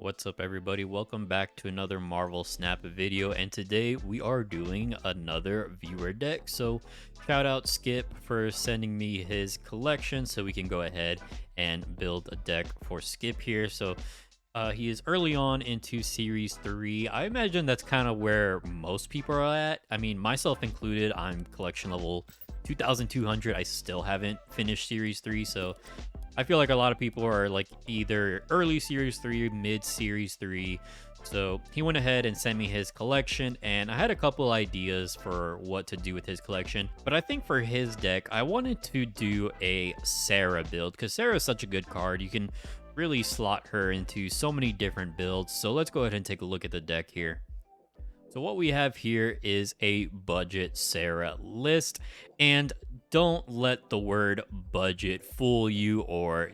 What's up, everybody? Welcome back to another Marvel Snap video, and today we are doing another viewer deck. So shout out Skip for sending me his collection so we can go ahead and build a deck for Skip here. So he is early on into series 3. I imagine that's kind of where most people are at. I mean, myself included. I'm collection level 2200. I still haven't finished series 3, so I feel like a lot of people are like either early series 3, mid series 3. So he went ahead and sent me his collection, and I had a couple ideas for what to do with his collection. But I think for his deck, I wanted to do a Sera build because Sera is such a good card. You can really slot her into so many different builds. So let's go ahead and take a look at the deck here. So what we have here is a budget Sera list, and don't let the word budget fool you or,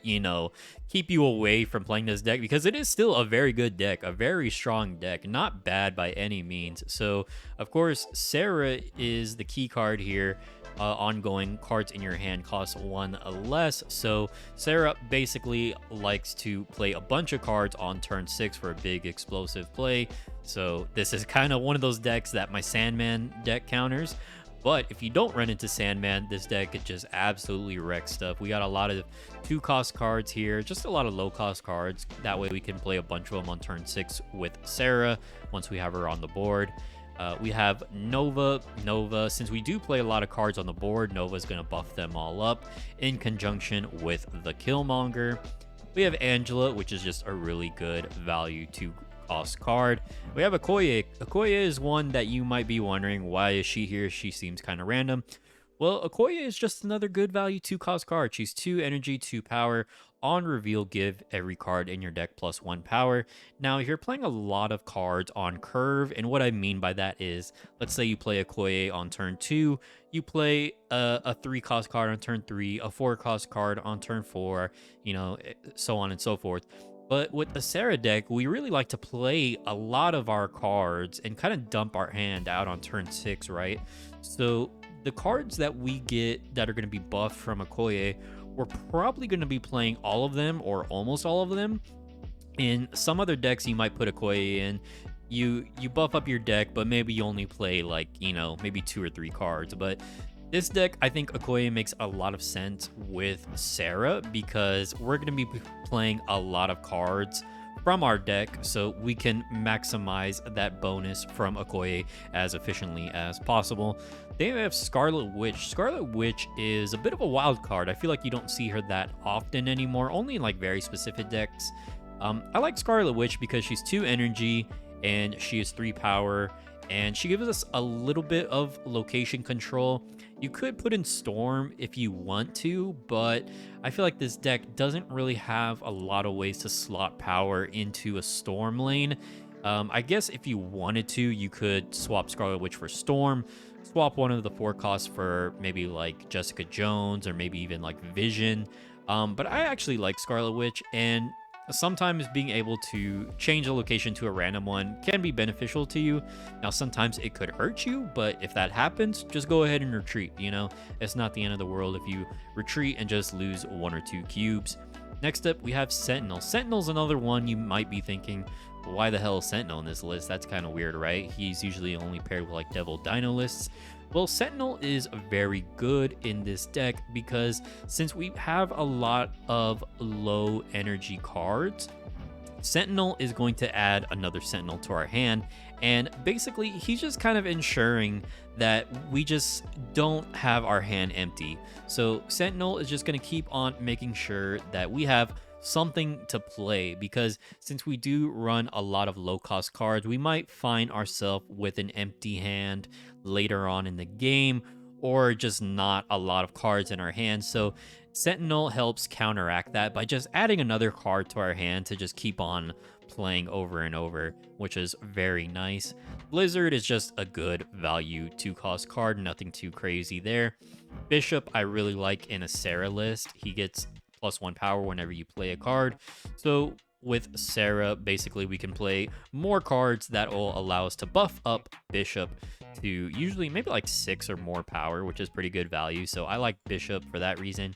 keep you away from playing this deck, because it is still a very good deck, a very strong deck, not bad by any means. So, of course, Sera is the key card here. Ongoing cards in your hand cost 1 less. So Sera basically likes to play a bunch of cards on turn 6 for a big explosive play. So this is kind of one of those decks that my Sandman deck counters. But if you don't run into Sandman, this deck could just absolutely wreck stuff. We got a lot of 2-cost cards here, just a lot of low-cost cards. That way we can play a bunch of them on turn 6 with Sera once we have her on the board. We have Nova. Since we do play a lot of cards on the board, Nova's going to buff them all up in conjunction with the Killmonger. We have Angela, which is just a really good value to cost card. We have Okoye. Okoye is one that you might be wondering, why is she here? She seems kind of random. Well, Okoye is just another good value 2-cost card. She's 2 energy, 2 power. On reveal, give every card in your deck plus 1 power. Now, if you're playing a lot of cards on curve, and what I mean by that is, let's say you play Okoye on turn 2, you play a 3-cost card on turn 3, a 4-cost card on turn 4, so on and so forth. But with the Sera deck, we really like to play a lot of our cards and kind of dump our hand out on turn 6, right? So the cards that we get that are going to be buffed from Okoye, we're probably going to be playing all of them or almost all of them. In some other decks, you might put Okoye in. You buff up your deck, but maybe you only play like, maybe 2 or 3 cards. But this deck, I think Okoye makes a lot of sense with Sera because we're going to be playing a lot of cards from our deck, so we can maximize that bonus from Okoye as efficiently as possible. Then we have Scarlet Witch. Scarlet Witch is a bit of a wild card. I feel like you don't see her that often anymore, only in like very specific decks. I like Scarlet Witch because she's 2 energy and she is 3 power, and she gives us a little bit of location control. You could put in Storm if you want to, but I feel like this deck doesn't really have a lot of ways to slot power into a Storm lane. I guess if you wanted to, you could swap Scarlet Witch for Storm, swap one of the 4 costs for maybe like Jessica Jones or maybe even like Vision. But I actually like Scarlet Witch, and sometimes being able to change a location to a random one can be beneficial to you. Now, sometimes it could hurt you, but if that happens, just go ahead and retreat. It's not the end of the world if you retreat and just lose 1 or 2 cubes. Next up, we have Sentinel. Sentinel's another one you might be thinking, why the hell is Sentinel in this list? That's kind of weird, right? He's usually only paired with like Devil Dino lists. Well, Sentinel is very good in this deck because since we have a lot of low energy cards, Sentinel is going to add another Sentinel to our hand, and basically he's just kind of ensuring that we just don't have our hand empty. So Sentinel is just going to keep on making sure that we have something to play, because since we do run a lot of low-cost cards, we might find ourselves with an empty hand later on in the game, or just not a lot of cards in our hand. So Sentinel helps counteract that by just adding another card to our hand to just keep on playing over and over, which is very nice. Blizzard is just a good value 2-cost card, nothing too crazy there. Bishop I really like in a Sera list. He gets plus 1 power whenever you play a card. So with Sera, basically we can play more cards that will allow us to buff up Bishop to usually maybe like 6 or more power, which is pretty good value. So I like Bishop for that reason.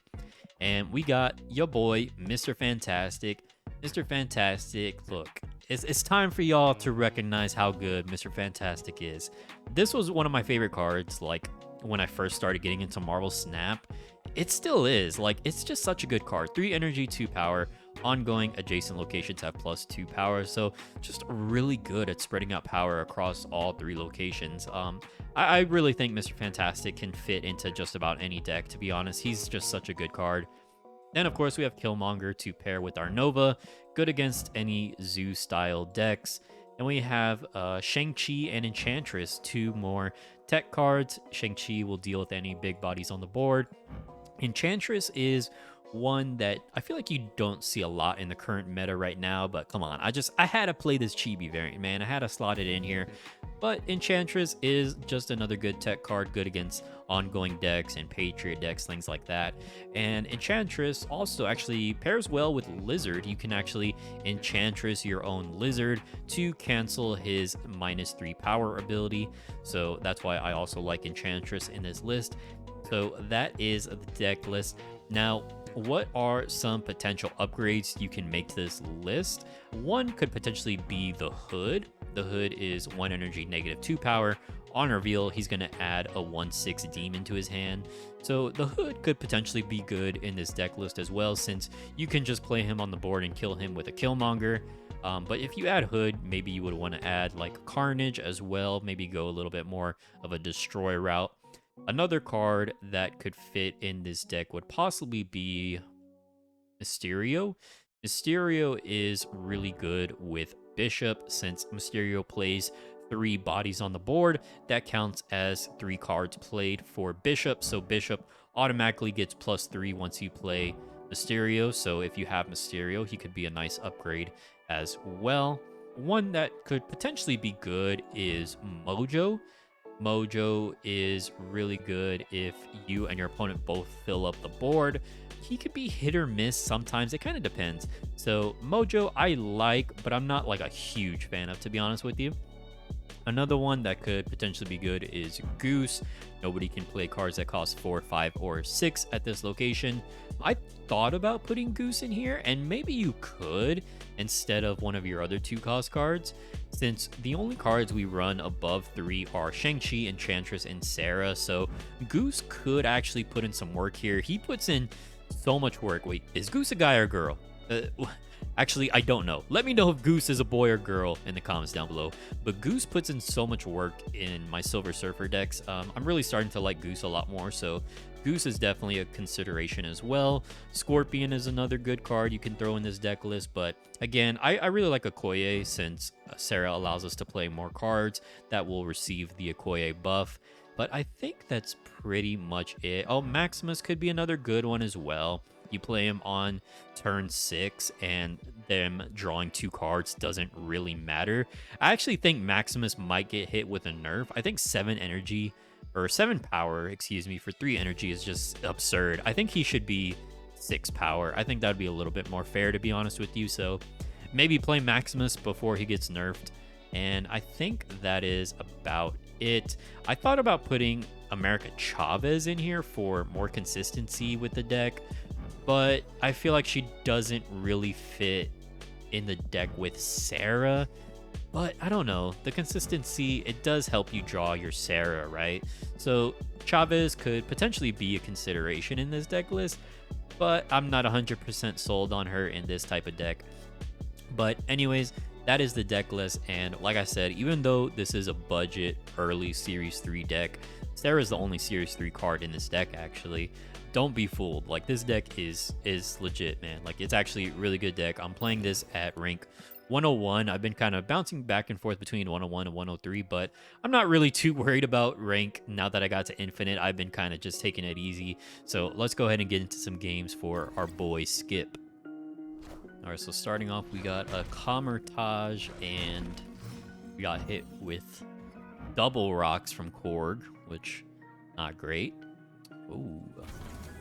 And we got your boy, Mr. Fantastic. Mr. Fantastic, look, It's time for y'all to recognize how good Mr. Fantastic is. This was one of my favorite cards, like, when I first started getting into Marvel Snap. It still is. Like, it's just such a good card. 3 energy, 2 power. Ongoing adjacent locations have +2 power. So just really good at spreading out power across all 3 locations. I really think Mr. Fantastic can fit into just about any deck, to be honest. He's just such a good card. Then, of course, we have Killmonger to pair with our Nova, good against any Zoo-style decks. And we have Shang-Chi and Enchantress, 2 more tech cards. Shang-Chi will deal with any big bodies on the board. Enchantress is one that I feel like you don't see a lot in the current meta right now, but come on, I had to play this Chibi variant, man. I had to slot it in here. But Enchantress is just another good tech card, good against ongoing decks and Patriot decks, things like that. And Enchantress also actually pairs well with Lizard. You can actually Enchantress your own Lizard to cancel his -3 power ability. So that's why I also like Enchantress in this list. So that is the deck list. Now, what are some potential upgrades you can make to this list? One could potentially be the Hood. The Hood is 1 energy, -2 power. On reveal, he's going to add a 1/6 demon to his hand. So the Hood could potentially be good in this deck list as well, since you can just play him on the board and kill him with a Killmonger. But if you add Hood, maybe you would want to add like Carnage as well. Maybe go a little bit more of a destroy route. Another card that could fit in this deck would possibly be Mysterio. Mysterio is really good with Bishop, since Mysterio plays 3 bodies on the board. That counts as 3 cards played for Bishop. So Bishop automatically gets +3 once you play Mysterio. So if you have Mysterio, he could be a nice upgrade as well. One that could potentially be good is Mojo. Mojo is really good if you and your opponent both fill up the board. He could be hit or miss sometimes. It kind of depends. So Mojo I like, but I'm not like a huge fan of, to be honest with you. Another one that could potentially be good is Goose. Nobody can play cards that cost 4, 5, or 6 at this location. I thought about putting Goose in here, and maybe you could instead of one of your other 2-cost cards, since the only cards we run above 3 are Shang-Chi, Enchantress, and Sera. So Goose could actually put in some work here. He puts in so much work. Wait, is Goose a guy or girl? Actually, I don't know. Let me know if Goose is a boy or girl in the comments down below. But Goose puts in so much work in my Silver Surfer decks. I'm really starting to like Goose a lot more, so Goose is definitely a consideration as well. Scorpion is another good card you can throw in this deck list, but again, I really like Okoye, since Sera allows us to play more cards that will receive the Okoye buff. But I think that's pretty much it. Oh, Maximus could be another good one as well. You play him on turn 6, and them drawing 2 cards doesn't really matter. I actually think Maximus might get hit with a nerf. I think 7 energy, or 7 power, excuse me, for 3 energy is just absurd. I think he should be 6 power. I think that would be a little bit more fair, to be honest with you. So maybe play Maximus before he gets nerfed. And I think that is about it. I thought about putting America Chavez in here for more consistency with the deck, but I feel like she doesn't really fit in the deck with Sera. But I don't know, the consistency, it does help you draw your Sera, right? So Chavez could potentially be a consideration in this deck list, but I'm not 100% sold on her in this type of deck. But anyways, that is the deck list, and like I said, even though this is a budget early Series 3 deck, Sera is the only Series 3 card in this deck, actually. Don't be fooled. Like, this deck is legit, man. Like, it's actually a really good deck. I'm playing this at rank 101. I've been kind of bouncing back and forth between 101 and 103, but I'm not really too worried about rank now that I got to Infinite. I've been kind of just taking it easy. So let's go ahead and get into some games for our boy Skip. All right, so starting off, we got a Camertage, and we got hit with double rocks from Korg, which not great. Ooh.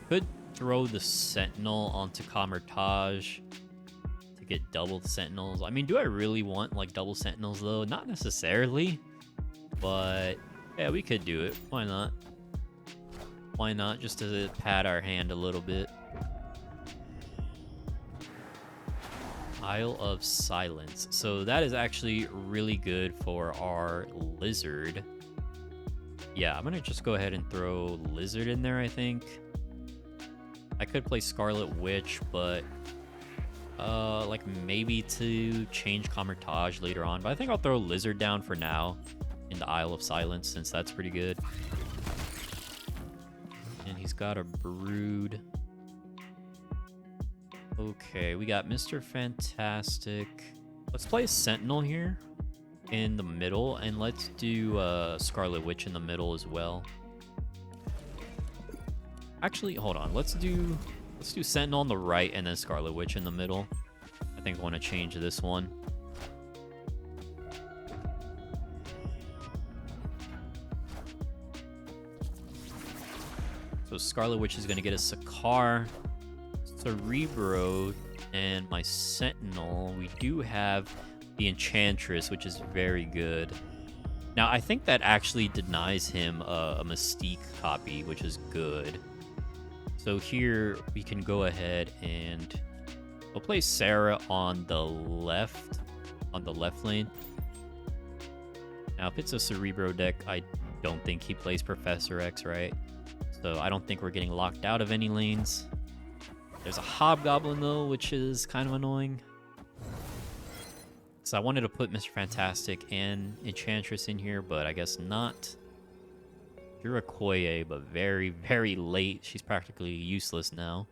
Could throw the Sentinel onto Camertage to get double Sentinels. I mean, do I really want like double Sentinels though? Not necessarily, but yeah, we could do it. Why not? Why not? Just to pad our hand a little bit. Isle of Silence. So that is actually really good for our lizard. Yeah, I'm gonna just go ahead and throw lizard in there, I think. I could play Scarlet Witch, but like maybe to change Camertage later on. But I think I'll throw lizard down for now in the Isle of Silence, since that's pretty good. And he's got a brood. Okay, we got Mr. Fantastic. Let's play a Sentinel here in the middle, and let's do Scarlet Witch in the middle as well. Actually, hold on. Let's do Sentinel on the right and then Scarlet Witch in the middle. I think I want to change this one. So Scarlet Witch is going to get a Sakaar, Cerebro, and my Sentinel. We do have the Enchantress, which is very good. Now, I think that actually denies him a Mystique copy, which is good. So here we can go ahead and we'll play Sera on the left lane. Now, if it's a Cerebro deck, I don't think he plays Professor X, right? So I don't think we're getting locked out of any lanes. There's a Hobgoblin, though, which is kind of annoying. So I wanted to put Mr. Fantastic and Enchantress in here, but I guess not. You're Okoye, but very, very late. She's practically useless now.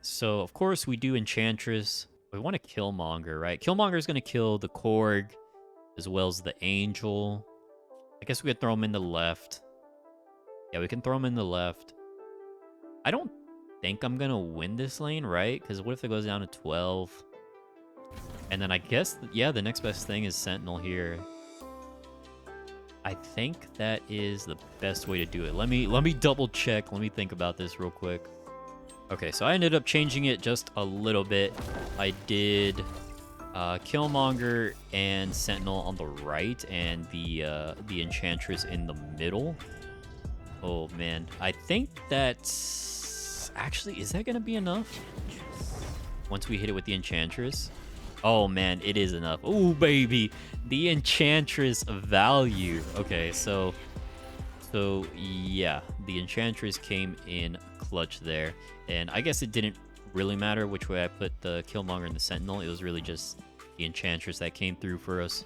So, of course, we do Enchantress. We want to Killmonger, right? Killmonger is going to kill the Korg as well as the Angel. I guess we could throw him in the left. Yeah, we can throw him in the left. I don't think I'm going to win this lane, right? Because what if it goes down to 12? And then I guess, yeah, the next best thing is Sentinel here. I think that is the best way to do it. Let me double check. Let me think about this real quick. Okay, so I ended up changing it just a little bit. I did Killmonger and Sentinel on the right, and the Enchantress in the middle. Oh man, I think that's actually, is that gonna be enough? Once we hit it with the Enchantress. Oh man, it is enough. Oh baby, the Enchantress value. Okay, so yeah, the Enchantress came in clutch there, and I guess it didn't really matter which way I put the Killmonger and the Sentinel. It was really just the Enchantress that came through for us.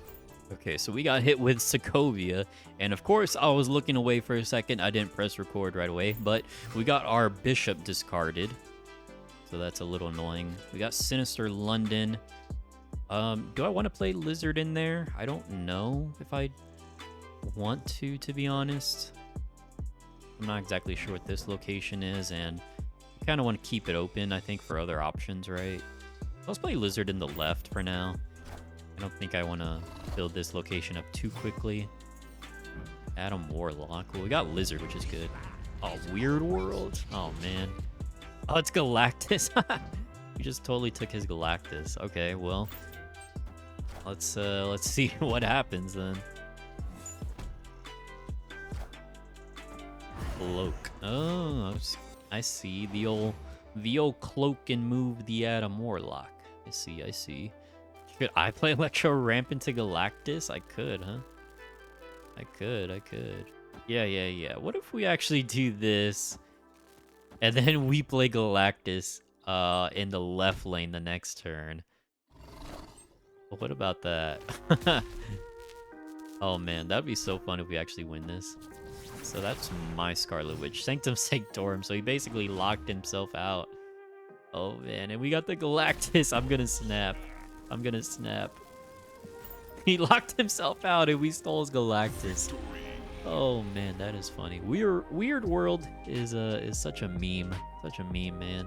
Okay, so we got hit with Sokovia, and of course I was looking away for a second. I didn't press record right away, but we got our Bishop discarded, so that's a little annoying. We got Sinister London. Do I want to play Lizard in there? I don't know if I want to be honest. I'm not exactly sure what this location is, and I kind of want to keep it open, I think, for other options, right? Let's play Lizard in the left for now. I don't think I want to build this location up too quickly. Adam Warlock. Well, we got Lizard, which is good. Oh, Weird World. Oh, man. Oh, it's Galactus. We just totally took his Galactus. Okay, well, let's see what happens then. Cloak. Oh, I see the old cloak and move the Adam Warlock. I see. Could I play Electro Ramp into Galactus? I could, huh? I could. Yeah. What if we actually do this, and then we play Galactus in the left lane the next turn? What about that? Oh man, that'd be so fun if we actually win this. So that's my Scarlet Witch. Sanctum Sanctorum, so he basically locked himself out. Oh man, and we got the Galactus. I'm gonna snap. He locked himself out and we stole his Galactus. Oh man, that is funny. Weird World is such a meme. Man.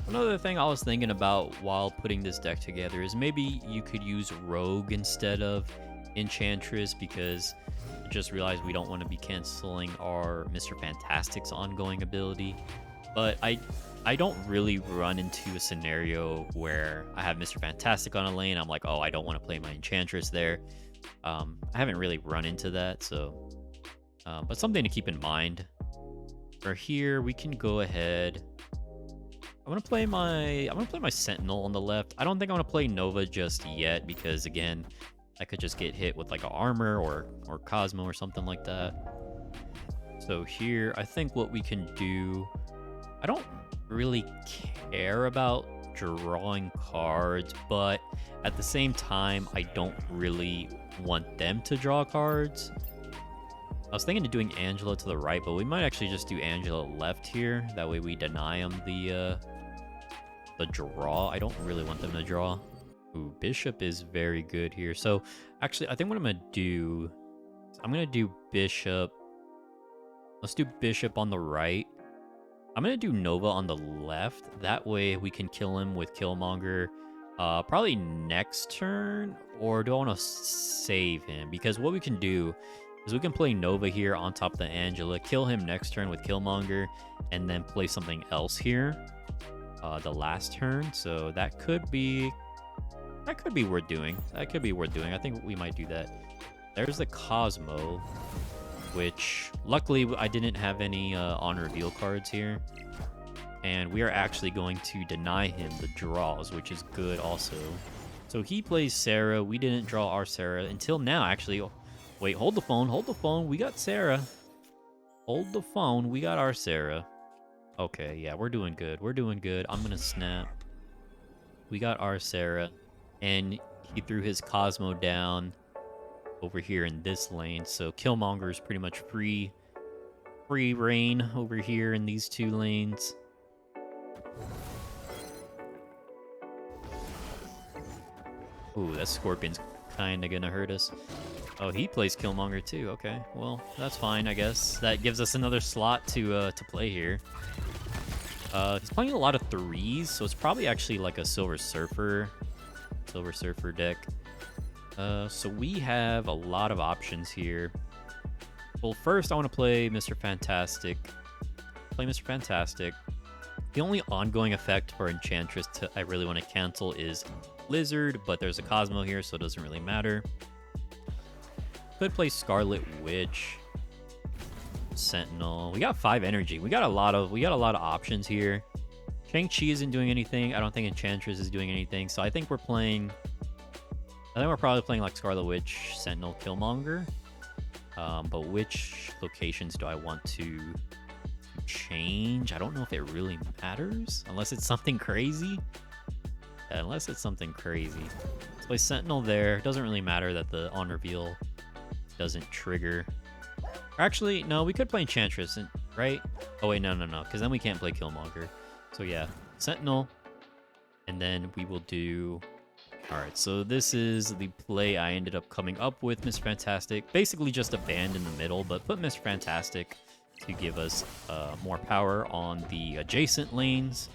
Another thing I was thinking about while putting this deck together is maybe you could use Rogue instead of Enchantress, because I just realized we don't want to be canceling our Mr. Fantastic's ongoing ability. But I don't really run into a scenario where I have Mr. Fantastic on a lane. I'm like, oh, I don't want to play my Enchantress there. I haven't really run into that, so but something to keep in mind. For here, we can go ahead. I'm gonna play my Sentinel on the left. I don't think I'm gonna play Nova just yet because again, I could just get hit with like a armor or Cosmo or something like that. So here, I think what we can do, I don't really care about drawing cards, but at the same time, I don't really want them to draw cards. I was thinking of doing Angela to the right, but we might actually just do Angela left here. That way we deny them the draw. I don't really want them to draw. Ooh, Bishop is very good here. So actually, I think what I'm gonna do Bishop. Let's do Bishop on the right. I'm gonna do Nova on the left. That way we can kill him with Killmonger. Probably next turn, or do I want to save him? Because what we can do is we can play Nova here on top of the Angela, kill him next turn with Killmonger, and then play something else here the last turn. So that could be worth doing. That could be worth doing. I think we might do that. There's the Cosmo, which luckily I didn't have any on reveal cards here. And we are actually going to deny him the draws, which is good also. So he plays Sera. We didn't draw our Sera until now, actually. Oh, wait, hold the phone. Hold the phone. We got Sera. Hold the phone. We got our Sera. Okay, yeah, we're doing good. We're doing good. I'm going to snap. We got our Sera. And he threw his Cosmo down over here in this lane. So Killmonger is pretty much free reign over here in these two lanes. Ooh, that Scorpion's kind of gonna hurt us. Oh, he plays Killmonger too. Okay, well, that's fine, I guess. That gives us another slot to play here. He's playing a lot of threes, so it's probably actually like a Silver Surfer deck. So we have a lot of options here. Well, first I want to play Mr. Fantastic. Play Mr. Fantastic. The only ongoing effect for Enchantress I really want to cancel is Lizard, but there's a Cosmo here, so it doesn't really matter. Could play Scarlet Witch, Sentinel. We got 5 energy. We got a lot of options here. Shang-Chi isn't doing anything. I don't think Enchantress is doing anything. So I think we're probably playing like Scarlet Witch, Sentinel, Killmonger. But which locations do I want to change? I don't know if it really matters unless it's something crazy. Let's play Sentinel there. It doesn't really matter that the on reveal doesn't trigger. Or actually, no, we could play Enchantress, right? Oh wait, no, because then we can't play Killmonger. So yeah, Sentinel, and then we will do. All right, so this is the play I ended up coming up with, Mr. Fantastic. Basically just a band in the middle, but put Mr. Fantastic to give us more power on the adjacent lanes.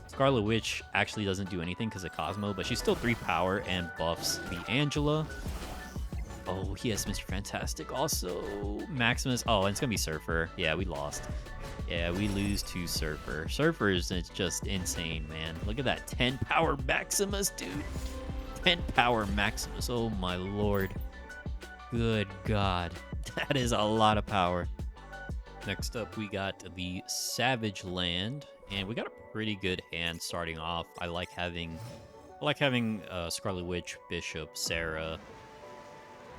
Scarlet Witch actually doesn't do anything because of Cosmo, but she's still 3 power and buffs the Angela. Oh, he has Mr. Fantastic also. Maximus. Oh, and it's going to be Surfer. Yeah, we lost. Yeah, we lose to Surfer. Surfer is just insane, man. Look at that. 10 power Maximus, dude. 10 power Maximus. Oh, my lord. Good God. That is a lot of power. Next up, we got the Savage Land. And we got a pretty good hand starting off. I like having Scarlet Witch, Bishop, Sera.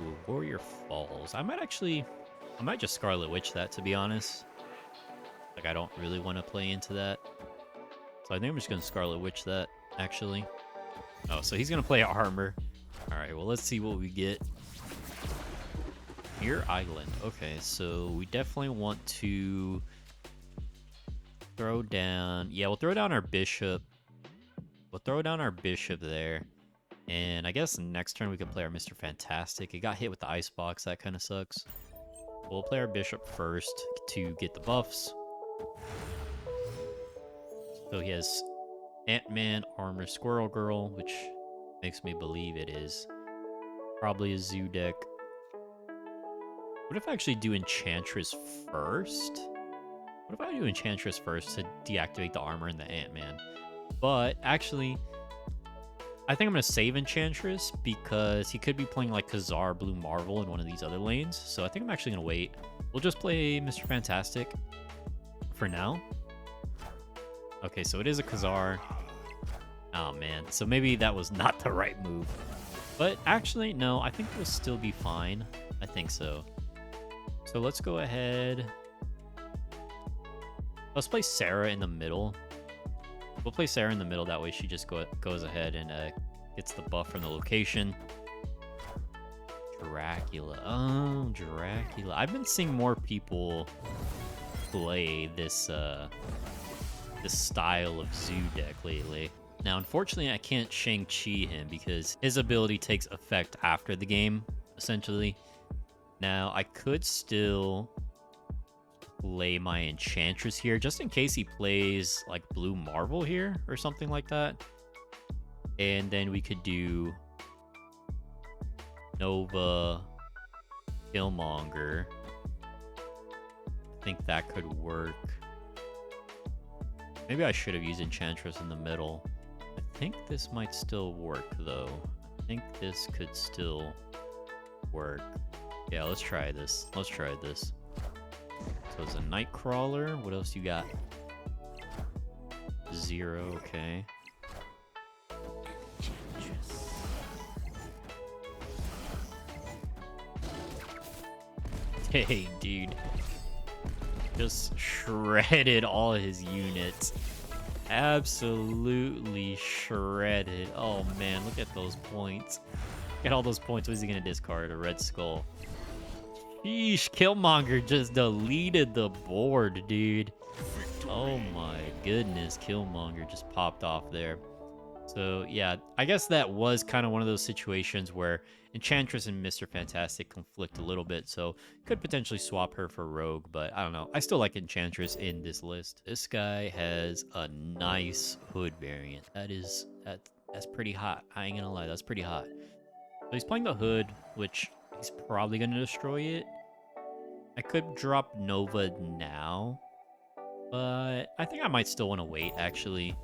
Ooh, Warrior Falls. I might just Scarlet Witch that, to be honest. Like, I don't really want to play into that. So I think I'm just going to Scarlet Witch that, actually. Oh, so he's going to play armor. Alright, well, let's see what we get. Here, Island. Okay, so we definitely want to throw down. Yeah, we'll throw down our Bishop. We'll throw down our Bishop there. And I guess next turn we can play our Mr. Fantastic. It got hit with the Icebox. That kind of sucks. We'll play our Bishop first to get the buffs. So he has Ant-Man, Armor, Squirrel Girl, which makes me believe it is probably a Zoo deck. What if I actually do Enchantress first? What if I do Enchantress first to deactivate the Armor and the Ant-Man? But actually, I think I'm going to save Enchantress because he could be playing like Khazar, Blue Marvel in one of these other lanes. So I think I'm actually going to wait. We'll just play Mr. Fantastic for now. Okay, so it is a Khazar. Oh, man. So maybe that was not the right move. But actually, no, I think we'll still be fine. I think so. So let's go ahead. Let's play Sera in the middle. We'll play Sera in the middle. That way she just goes ahead and gets the buff from the location. Dracula. Oh, Dracula. I've been seeing more people play this this style of zoo deck lately. Now, unfortunately, I can't Shang-Chi him because his ability takes effect after the game, essentially. Now, I could still play my Enchantress here, just in case he plays, like, Blue Marvel here or something like that. And then we could do Nova, Killmonger. I think that could work. Maybe I should have used Enchantress in the middle. I think this might still work, though. I think this could still work. Yeah, let's try this. Let's try this. So it's a Nightcrawler. What else you got? 0, okay. Hey, dude. Just shredded all his units. Absolutely shredded. Oh man, look at those points. Look at all those points. What is he gonna discard? A Red Skull. Sheesh, Killmonger just deleted the board, dude. Oh my goodness, Killmonger just popped off there. So yeah, I guess that was kind of one of those situations where Enchantress and Mr. Fantastic conflict a little bit, so could potentially swap her for Rogue, but I don't know. I still like Enchantress in this list. This guy has a nice hood variant. That's pretty hot. I ain't gonna lie, that's pretty hot. So he's playing the hood, which he's probably gonna destroy it. I could drop Nova now, but I think I might still want to wait, actually.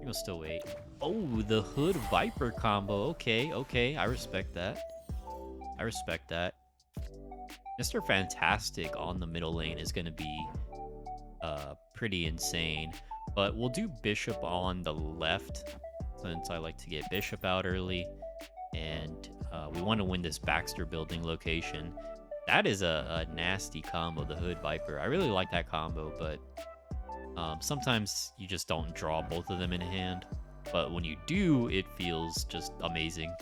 We'll still wait. Oh, the Hood Viper combo. Okay. I respect that. I respect that. Mr. Fantastic on the middle lane is going to be pretty insane. But we'll do Bishop on the left, since I like to get Bishop out early. And we want to win this Baxter building location. That is a nasty combo, the Hood Viper. I really like that combo, but sometimes you just don't draw both of them in hand, but when you do, it feels just amazing.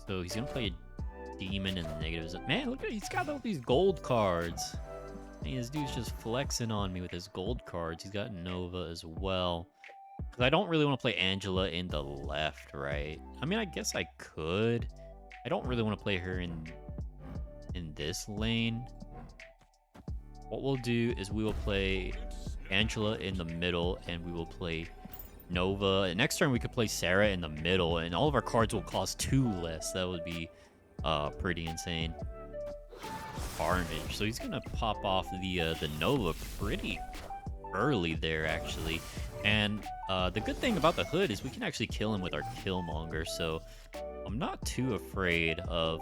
So he's gonna play a demon in the negatives. Man, look at he's got all these gold cards. And this dude's just flexing on me with his gold cards. He's got Nova as well. Because I don't really want to play Angela in the left, right? I mean, I guess I could. I don't really want to play her in this lane. What we'll do is we will play Angela in the middle, and we will play Nova. And next turn, we could play Sera in the middle, and all of our cards will cost 2 less. That would be pretty insane. Carnage. So he's gonna pop off the Nova pretty early there, actually. And the good thing about the Hood is we can actually kill him with our Killmonger. So I'm not too afraid of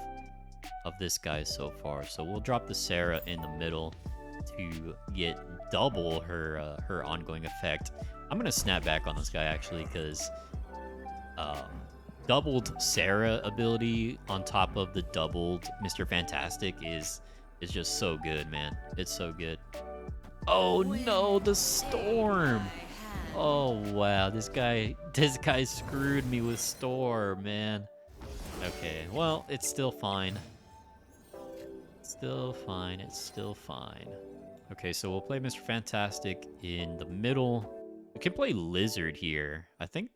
this guy so far. So we'll drop the Sera in the middle to get double her ongoing effect. I'm gonna snap back on this guy actually, because doubled Sera ability on top of the doubled Mr. Fantastic is just so good, man. It's so good. Oh no, the Storm. Oh wow, this guy screwed me with Storm, man. Okay, well, it's still fine. Still fine. It's still fine. Okay, so we'll play Mr. Fantastic in the middle. We can play Lizard here. I think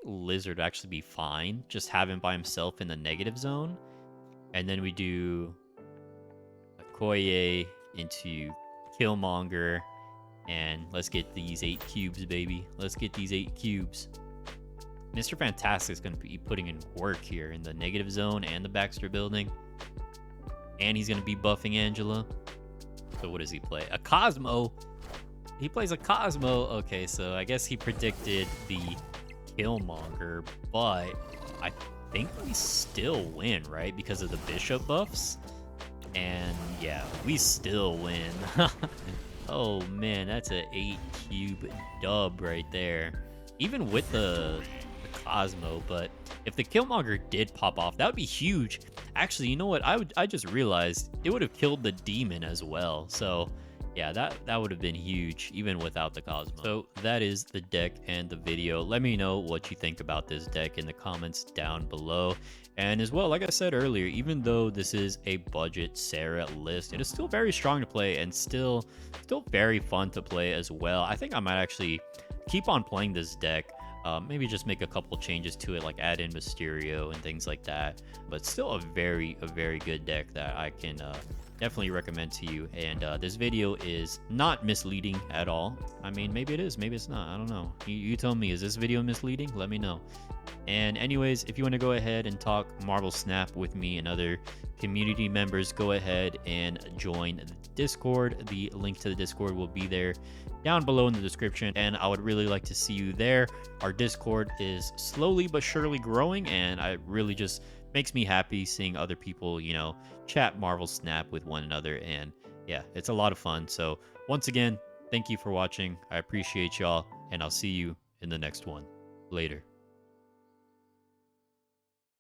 Lizard would actually be fine. Just have him by himself in the negative zone. And then we do Okoye into Killmonger. And let's get these 8 cubes, baby. Let's get these 8 cubes. Mr. Fantastic is going to be putting in work here in the negative zone and the Baxter building. And he's going to be buffing Angela. So what does he play? A Cosmo. He plays a Cosmo. Okay, so I guess he predicted the Killmonger, but I think we still win, right? Because of the Bishop buffs. And yeah, we still win. Oh man, that's a 8 cube dub right there. Even with the Cosmo, but if the Killmonger did pop off, that would be huge. Actually, you know what? I just realized it would have killed the demon as well. So yeah, that would have been huge even without the Cosmo. So that is the deck and the video. Let me know what you think about this deck in the comments down below. And as well, like I said earlier, even though this is a budget Sera list, it is still very strong to play and still very fun to play as well. I think I might actually keep on playing this deck. Maybe just make a couple changes to it, like add in Mysterio and things like that. But still a very good deck that I can definitely recommend to you. And this video is not misleading at all. I mean, maybe it is, maybe it's not. I don't know. You tell me, is this video misleading? Let me know. And anyways, if you want to go ahead and talk Marvel Snap with me and other community members, go ahead and join the Discord. The link to the Discord will be there down below in the description, and I would really like to see you there. Our Discord is slowly but surely growing, and it really just makes me happy seeing other people, you know, chat Marvel Snap with one another. And yeah, it's a lot of fun. So once again, thank you for watching. I appreciate y'all, and I'll see you in the next one. Later.